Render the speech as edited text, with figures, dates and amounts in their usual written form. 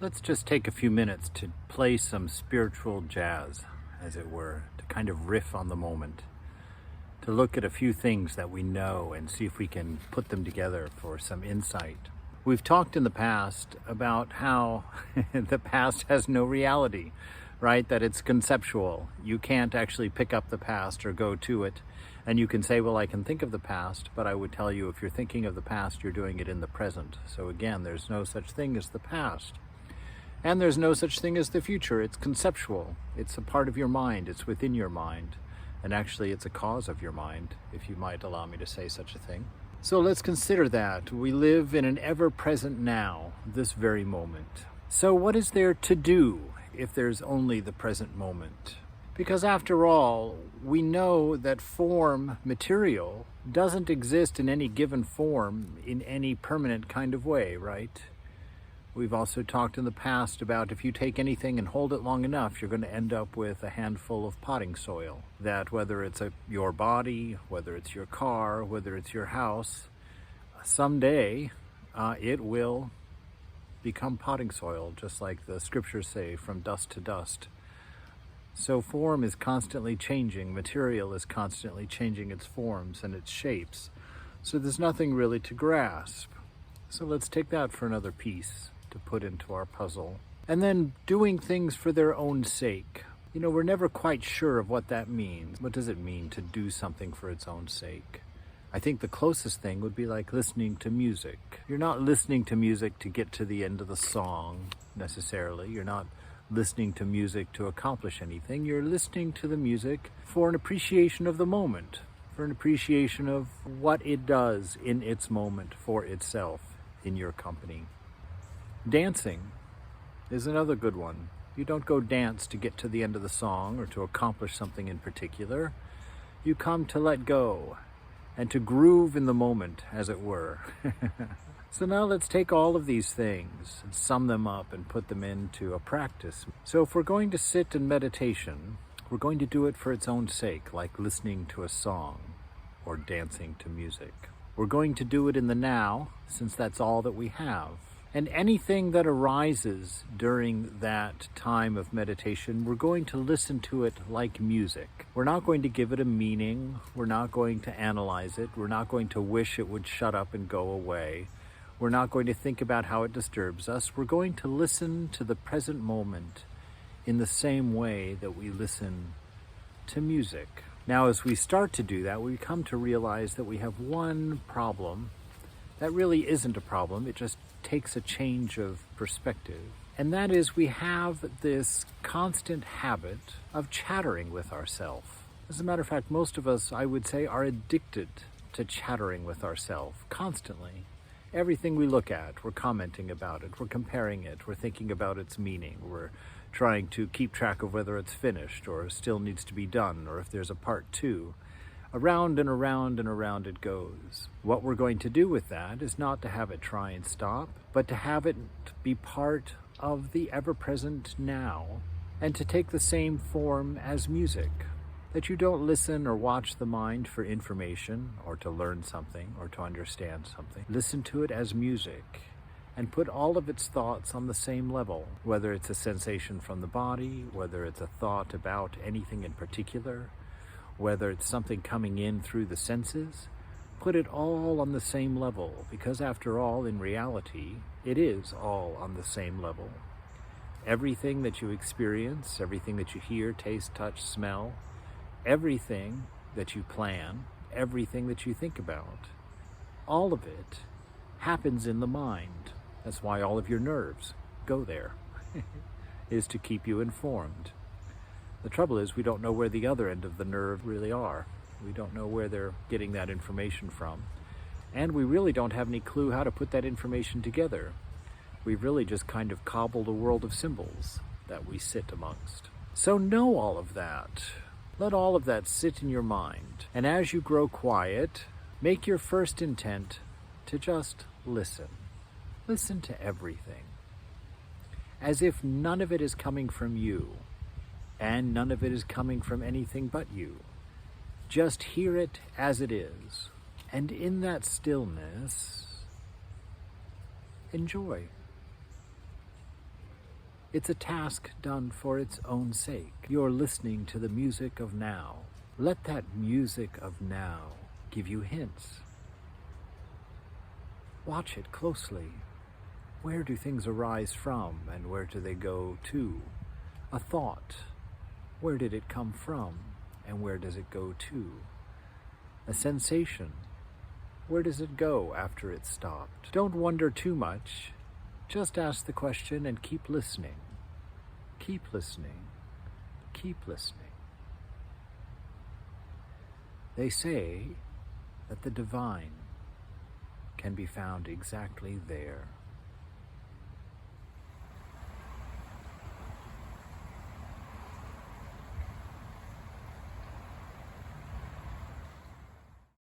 Let's just take a few minutes to play some spiritual jazz, as it were, to kind of riff on the moment, to look at a few things that we know and see if we can put them together for some insight. We've talked in the past about how the past has no reality, right? That it's conceptual. You can't actually pick up the past or go to it. And you can say, well, I can think of the past, but I would tell you if you're thinking of the past, you're doing it in the present. So again, there's no such thing as the past. And there's no such thing as the future. It's conceptual. It's a part of your mind. It's within your mind. And actually, it's a cause of your mind, if you might allow me to say such a thing. So let's consider that. We live in an ever-present now, this very moment. So what is there to do if there's only the present moment? Because after all, we know that form, material, doesn't exist in any given form in any permanent kind of way, right? We've also talked in the past about if you take anything and hold it long enough, you're going to end up with a handful of potting soil. That whether it's your body, whether it's your car, whether it's your house, someday it will become potting soil, just like the scriptures say, from dust to dust. So form is constantly changing, material is constantly changing its forms and its shapes. So there's nothing really to grasp. So let's take that for another piece to put into our puzzle. And then doing things for their own sake. You know, we're never quite sure of what that means. What does it mean to do something for its own sake? I think the closest thing would be like listening to music. You're not listening to music to get to the end of the song, necessarily. You're not listening to music to accomplish anything. You're listening to the music for an appreciation of the moment, for an appreciation of what it does in its moment for itself in your company. Dancing is another good one. You don't go dance to get to the end of the song or to accomplish something in particular. You come to let go and to groove in the moment, as it were. So now let's take all of these things and sum them up and put them into a practice. So if we're going to sit in meditation, we're going to do it for its own sake, like listening to a song or dancing to music. We're going to do it in the now, since that's all that we have. And anything that arises during that time of meditation, we're going to listen to it like music. We're not going to give it a meaning. We're not going to analyze it. We're not going to wish it would shut up and go away. We're not going to think about how it disturbs us. We're going to listen to the present moment in the same way that we listen to music. Now, as we start to do that, we come to realize that we have one problem that really isn't a problem. It just takes a change of perspective. And that is we have this constant habit of chattering with ourselves. As a matter of fact, most of us, I would say, are addicted to chattering with ourselves constantly. Everything we look at, we're commenting about it, we're comparing it, we're thinking about its meaning, we're trying to keep track of whether it's finished or still needs to be done, or if there's a part two. Around and around and around it goes. What we're going to do with that is not to have it try and stop, but to have it be part of the ever-present now, and to take the same form as music. That you don't listen or watch the mind for information or to learn something or to understand something. Listen to it as music and put all of its thoughts on the same level, whether it's a sensation from the body, whether it's a thought about anything in particular, whether it's something coming in through the senses. Put it all on the same level, because after all, in reality, it is all on the same level. Everything that you experience, everything that you hear, taste, touch, smell, everything that you plan, everything that you think about, all of it happens in the mind. That's why all of your nerves go there, is to keep you informed. The trouble is we don't know where the other end of the nerve really are. We don't know where they're getting that information from. And we really don't have any clue how to put that information together. We've really just kind of cobbled a world of symbols that we sit amongst. So know all of that. Let all of that sit in your mind. And as you grow quiet, make your first intent to just listen. Listen to everything. As if none of it is coming from you, and none of it is coming from anything but you. Just hear it as it is. And in that stillness, enjoy. It's a task done for its own sake. You're listening to the music of now. Let that music of now give you hints. Watch it closely. Where do things arise from, and where do they go to? A thought. Where did it come from, and where does it go to? A sensation. Where does it go after it's stopped? Don't wonder too much. Just ask the question and keep listening. Keep listening. Keep listening. They say that the divine can be found exactly there.